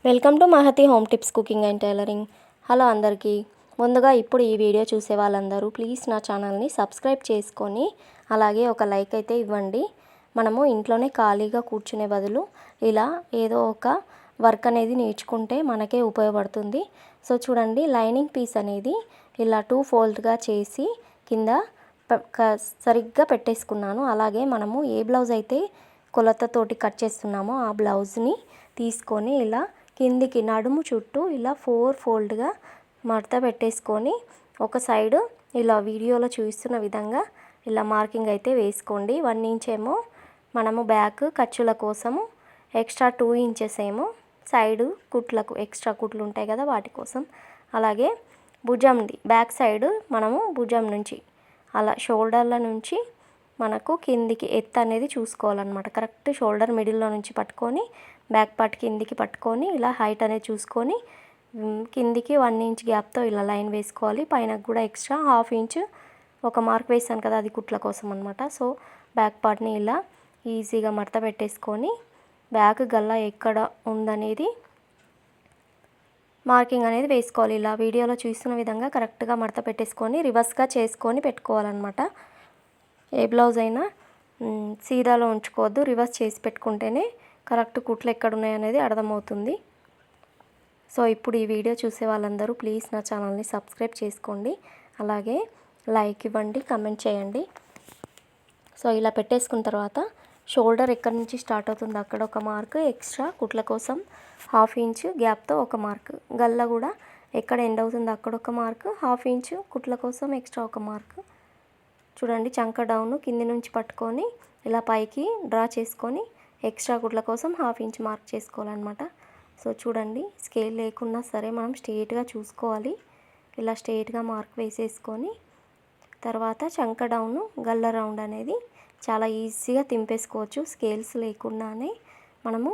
Welcome to Mahathi home tips cooking and tailoring. Hello అందరికీ. ముందుగా ఇప్పుడు ఈ వీడియో చూసే వాళ్ళందరూ ప్లీజ్ నా ఛానల్ని సబ్స్క్రైబ్ చేసుకొని అలాగే ఒక లైక్ అయితే ఇవ్వండి. మనము ఇంట్లోనే ఖాళీగా కూర్చునే బదులు ఇలా ఏదో ఒక వర్క్ అనేది నేర్చుకుంటే మనకే ఉపయోగపడుతుంది. సో చూడండి, లైనింగ్ పీస్ అనేది ఇలా 2 ఫోల్డ్గా చేసి కింద సరిగ్గా పెట్టేసుకున్నాను. అలాగే మనము ఏ బ్లౌజ్ అయితే కొలతతోటి కట్ చేస్తున్నామో ఆ బ్లౌజ్ని తీసుకొని ఇలా కిందికి నడుము చుట్టూ ఇలా 4 ఫోల్డ్గా మడత పెట్టేసుకొని ఒక సైడు ఇలా వీడియోలో చూస్తున్న విధంగా ఇలా మార్కింగ్ అయితే వేసుకోండి. 1 ఇంచ్ ఏమో మనము బ్యాక్ ఖర్చుల కోసము, ఎక్స్ట్రా 2 ఇంచెస్ ఏమో సైడు కుట్లకు ఎక్స్ట్రా కుట్లు ఉంటాయి కదా వాటి కోసం. అలాగే భుజంది బ్యాక్ సైడ్ మనము భుజం నుంచి అలా షోల్డర్ల నుంచి మనకు కిందికి ఎత్తు అనేది చూసుకోవాలన్నమాట. కరెక్ట్ షోల్డర్ మిడిల్లో నుంచి పట్టుకొని బ్యాక్ పార్ట్ కిందికి పట్టుకొని ఇలా హైట్ అనేది చూసుకొని కిందికి 1 ఇంచ్ గ్యాప్తో ఇలా లైన్ వేసుకోవాలి. పైన కూడా ఎక్స్ట్రా 1/2 ఇంచ్ ఒక మార్క్ వేసాను కదా, అది కుట్ల కోసం అనమాట. సో బ్యాక్ పార్ట్ని ఇలా ఈజీగా మడత పెట్టేసుకొని బ్యాక్ గల్లా ఎక్కడ ఉందనేది మార్కింగ్ అనేది వేసుకోవాలి. ఇలా వీడియోలో చూస్తున్న విధంగా కరెక్ట్గా మడత పెట్టేసుకొని రివర్స్గా చేసుకొని పెట్టుకోవాలన్నమాట. ఏ బ్లౌజ్ అయినా సీదాలో ఉంచుకోవద్దు, రివర్స్ చేసి పెట్టుకుంటేనే కరెక్ట్ కుట్లు ఎక్కడ ఉన్నాయనేది అర్థమవుతుంది. సో ఇప్పుడు ఈ వీడియో చూసే వాళ్ళందరూ ప్లీజ్ నా ఛానల్ని సబ్స్క్రైబ్ చేసుకోండి, అలాగే లైక్ ఇవ్వండి, కమెంట్ చేయండి. సో ఇలా పెట్టేసుకున్న తర్వాత షోల్డర్ ఎక్కడి నుంచి స్టార్ట్ అవుతుందో అక్కడ ఒక మార్క్, ఎక్స్ట్రా కుట్ల కోసం 1/2 ఇంచ్ గ్యాప్తో ఒక మార్క్, గల్ల కూడా ఎక్కడ ఎండ్ అవుతుందో అక్కడ ఒక మార్క్, 1/2 ఇంచ్ కుట్ల కోసం ఎక్స్ట్రా ఒక మార్క్. చూడండి, చంక డౌన్ కింది నుంచి పట్టుకొని ఇలా పైకి డ్రా చేసుకొని ఎక్స్ట్రా కుట్ల కోసం 1/2 ఇంచ్ మార్క్ చేసుకోవాలన్నమాట. సో చూడండి, స్కేల్ లేకున్నా సరే మనం స్ట్రెయిట్గా చూసుకోవాలి. ఇలా స్ట్రెయిట్గా మార్క్ వేసేసుకొని తర్వాత చంక డౌన్ గల్ల రౌండ్ అనేది చాలా ఈజీగా తింపేసుకోవచ్చు స్కేల్స్ లేకుండానే. మనము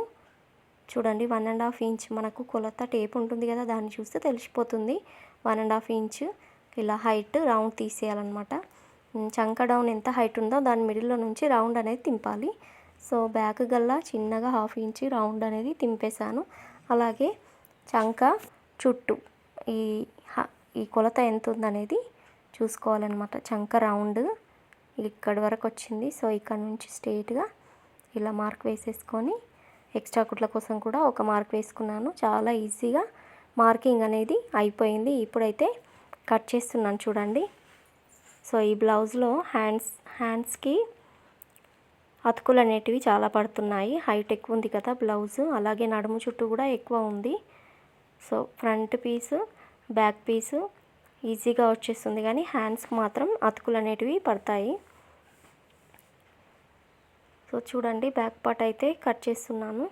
చూడండి 1.5 ఇంచ్ మనకు కొలత టేప్ ఉంటుంది కదా, దాన్ని చూస్తే తెలిసిపోతుంది. 1.5 ఇంచ్ ఇలా హైట్ రౌండ్ తీసేయాలన్నమాట. చంక డౌన్ ఎంత హైట్ ఉందో దాని మిడిల్లో నుంచి రౌండ్ అనేది తింపాలి. సో బ్యాక్ గల్లా చిన్నగా 1/2 ఇంచ్ రౌండ్ అనేది తింపేశాను. అలాగే చంక చుట్టూ ఈ కొలత ఎంత ఉందనేది చూసుకోవాలన్నమాట. చంక రౌండ్ ఇక్కడి వరకు వచ్చింది. సో ఇక్కడ నుంచి స్ట్రెయిట్గా ఇలా మార్క్ వేసేసుకొని ఎక్స్ట్రా కుట్ల కోసం కూడా ఒక మార్క్ వేసుకున్నాను. చాలా ఈజీగా మార్కింగ్ అనేది అయిపోయింది. ఇప్పుడైతే కట్ చేస్తున్నాను చూడండి. సో ఈ బ్లౌజ్లో హ్యాండ్స్కి అతుకులు అనేటివి చాలా పడుతున్నాయి. హైట్ ఎక్కువ ఉంది కదా బ్లౌజ్, అలాగే నడుము చుట్టూ కూడా ఎక్కువ ఉంది. సో ఫ్రంట్ పీసు బ్యాక్ పీసు ఈజీగా వచ్చేస్తుంది, కానీ హ్యాండ్స్కి మాత్రం అతుకులు అనేటివి పడతాయి. సో చూడండి, బ్యాక్ పార్ట్ అయితే కట్ చేస్తున్నాను.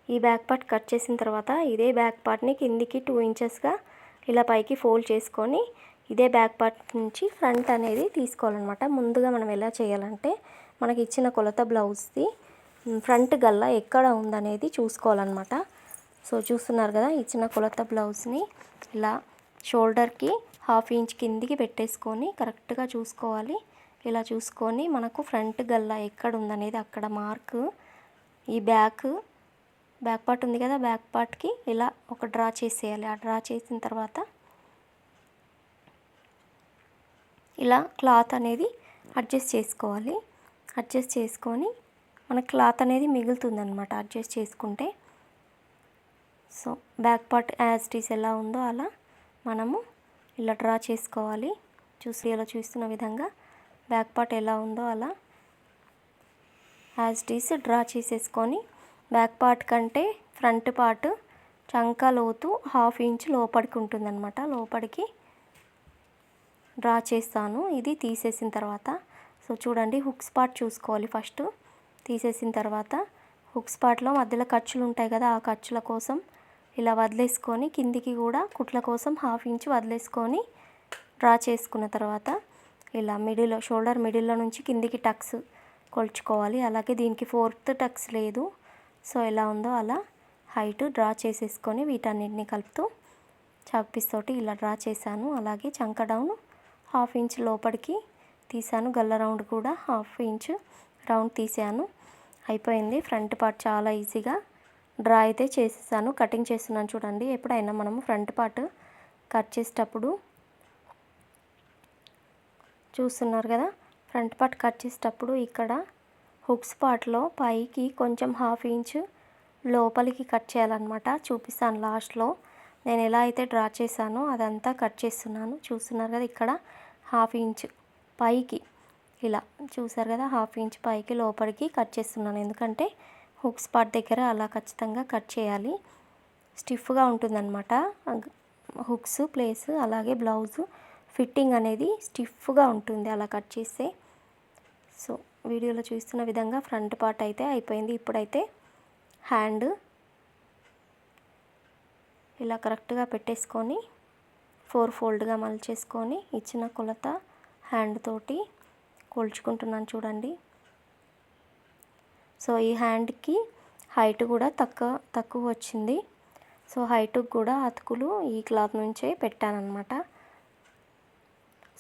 ఈ బ్యాక్ పార్ట్ కట్ చేసిన తర్వాత ఇదే బ్యాక్ పార్ట్ని కిందికి 2 ఇంచెస్గా ఇలా పైకి ఫోల్డ్ చేసుకొని ఇదే బ్యాక్ పార్ట్ నుంచి ఫ్రంట్ అనేది తీసుకోవాలన్నమాట. ముందుగా మనం ఎలా చేయాలంటే మనకి ఇచ్చిన కొలత బ్లౌజ్ది ఫ్రంట్ గల్లా ఎక్కడ ఉందనేది చూసుకోవాలన్నమాట. సో చూస్తున్నారు కదా, ఇచ్చిన కొలత బ్లౌజ్ని ఇలా షోల్డర్కి 1/2 ఇంచ్ కిందికి పెట్టేసుకొని కరెక్ట్గా చూసుకోవాలి. ఇలా చూసుకొని మనకు ఫ్రంట్ గల్లా ఎక్కడ ఉందనేది అక్కడ మార్క్, ఈ బ్యాక్ పార్ట్ ఉంది కదా, బ్యాక్ పార్ట్కి ఇలా ఒక డ్రా చేసేయాలి. ఆ డ్రా చేసిన తర్వాత ఇలా క్లాత్ అనేది అడ్జస్ట్ చేసుకోవాలి. అడ్జస్ట్ చేసుకొని మన క్లాత్ అనేది మిగులుతుందన్నమాట అడ్జస్ట్ చేసుకుంటే. So back part as it is ఎలా ఉందో అలా మనము ఇలా డ్రా చేసుకోవాలి. ఇలా చూస్తున్న విధంగా బ్యాక్ పార్ట్ ఎలా ఉందో అలా యాజ్ ఇట్ ఈస్ డ్రా చేసేసుకొని బ్యాక్ పార్ట్ కంటే ఫ్రంట్ పార్ట్ చంక లోతు 1/2 ఇంచ్ లోపలికి ఉంటుందన్నమాట. లోపలికి డ్రా చేస్తాను. ఇది తీసేసిన తర్వాత సో చూడండి, హుక్స్ పార్ట్ చూసుకోవాలి. ఫస్ట్ తీసేసిన తర్వాత హుక్స్ పార్ట్లో మధ్యలో ఖర్చులు ఉంటాయి కదా, ఆ ఖర్చుల కోసం ఇలా వదిలేసుకొని కిందికి కూడా కుట్ల కోసం 1/2 ఇంచ్ వదిలేసుకొని డ్రా చేసుకున్న తర్వాత ఇలా మిడిల్లో షోల్డర్ మిడిల్లో నుంచి కిందికి టక్స్ కొలుచుకోవాలి. అలాగే దీనికి 4th టక్స్ లేదు. సో ఎలా ఉందో అలా హైట్ డ్రా చేసేసుకొని వీటన్నిటిని కలుపుతూ చాక్ పీస్ తోటి ఇలా డ్రా చేశాను. అలాగే చంక డౌన్ 1/2 ఇంచ్ లోపలికి తీసాను. గల్ల రౌండ్ కూడా 1/2 ఇంచ్ రౌండ్ తీసాను. అయిపోయింది. ఫ్రంట్ పార్ట్ చాలా ఈజీగా డ్రా అయితే చేసేసాను. కటింగ్ చేస్తున్నాను చూడండి. ఎప్పుడైనా మనము ఫ్రంట్ పార్ట్ కట్ చేసేటప్పుడు చూస్తున్నారు కదా, ఫ్రంట్ పార్ట్ కట్ చేసేటప్పుడు ఇక్కడ హుక్స్ పార్ట్లో పైకి కొంచెం 1/2 ఇంచ్ లోపలికి కట్ చేయాలన్నమాట. చూపిస్తాను లాస్ట్లో నేను ఎలా అయితే డ్రా చేశానో అదంతా కట్ చేస్తున్నాను. చూస్తున్నారు కదా, ఇక్కడ 1/2 ఇంచ్ పైకి ఇలా చూసారు కదా, 1/2 ఇంచ్ పైకి లోపలికి కట్ చేస్తున్నాను. ఎందుకంటే హుక్స్ పార్ట్ దగ్గర అలా ఖచ్చితంగా కట్ చేయాలి. స్టిఫ్గా ఉంటుందన్నమాట హుక్స్ ప్లేస్, అలాగే బ్లౌజు ఫిట్టింగ్ అనేది స్టిఫ్గా ఉంటుంది అలా కట్ చేస్తే. సో వీడియోలో చూస్తున్న విధంగా ఫ్రంట్ పార్ట్ అయితే అయిపోయింది. ఇప్పుడైతే హ్యాండ్ ఇలా కరెక్ట్గా పెట్టేసుకొని 4 ఫోల్డ్గా మలిచేసుకొని ఇచ్చిన కొలత హ్యాండ్ తోటి కొలుచుకుంటున్నాను చూడండి. సో ఈ హ్యాండ్కి హైట్ కూడా తక్కువ వచ్చింది. సో హైట్కి కూడా అతుకులు ఈ క్లాత్ నుంచే పెట్టానన్నమాట.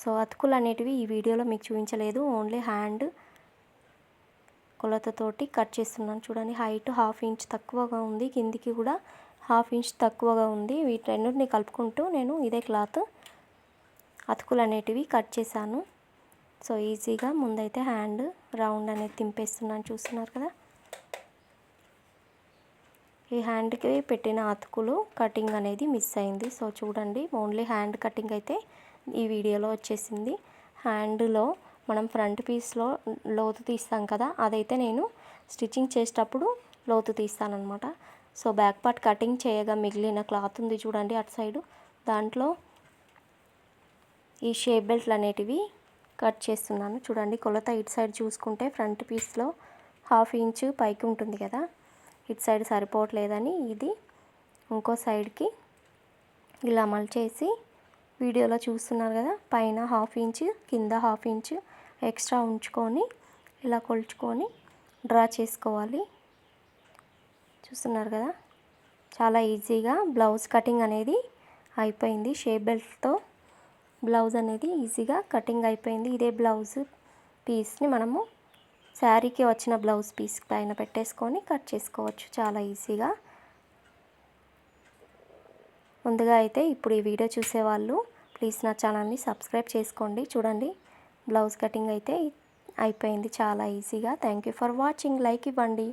సో అతుకులు అనేటివి ఈ వీడియోలో మీకు చూపించలేదు, ఓన్లీ హ్యాండ్ కొలతతోటి కట్ చేస్తున్నాను చూడండి. హైట్ 1/2 ఇంచ్ తక్కువగా ఉంది, కిందికి కూడా 1/2 ఇంచ్ తక్కువగా ఉంది. వీటి రెండింటిని కలుపుకుంటూ నేను ఇదే క్లాత్ అతుకులు అనేటివి కట్ చేశాను. సో ఈజీగా ముందైతే హ్యాండ్ రౌండ్ అనేది తింపేస్తున్నాను చూస్తున్నారు కదా. ఈ హ్యాండ్కి పెట్టిన అతుకులు కటింగ్ అనేది మిస్ అయింది. సో చూడండి, ఓన్లీ హ్యాండ్ కటింగ్ అయితే ఈ వీడియోలో వచ్చేసింది. హ్యాండ్లో మనం ఫ్రంట్ పీస్లో లోతు తీస్తాం కదా, అదైతే నేను స్టిచ్చింగ్ చేసేటప్పుడు లోతు తీస్తానన్నమాట. సో బ్యాక్ పార్ట్ కటింగ్ చేయగా మిగిలిన క్లాత్ ఉంది చూడండి అటు సైడు, దాంట్లో ఈ షేప్ బెల్ట్లు అనేటివి కట్ చేస్తున్నాను చూడండి. కొలత ఇటు సైడ్ చూసుకుంటే ఫ్రంట్ పీస్లో 1/2 ఇంచ్ పైకి ఉంటుంది కదా, ఇటు సైడ్ సరిపోవట్లేదని ఇది ఇంకో సైడ్కి ఇలా మలిచేసి వీడియోలో చూస్తున్నారు కదా, పైన 1/2 ఇంచ్ కింద 1/2 ఇంచ్ ఎక్స్ట్రా ఉంచుకొని ఇలా కొలుచుకొని డ్రా చేసుకోవాలి. చూస్తున్నారు కదా, చాలా ఈజీగా బ్లౌజ్ కటింగ్ అనేది అయిపోయింది. షేప్ బెల్ట్తో బ్లౌజ్ అనేది ఈజీగా కటింగ్ అయిపోయింది. ఇదే బ్లౌజ్ పీస్ని మనము శారీకి వచ్చిన బ్లౌజ్ పీస్ పైన పెట్టేసుకొని కట్ చేసుకోవచ్చు చాలా ఈజీగా. ముందుగా అయితే ఇప్పుడు ఈ వీడియో చూసేవాళ్ళు ప్లీజ్ నా ఛానల్ని సబ్స్క్రైబ్ చేసుకోండి. చూడండి, బ్లౌజ్ కటింగ్ అయితే అయిపోయింది చాలా ఈజీగా. Thank you for watching. Like ఇవ్వండి.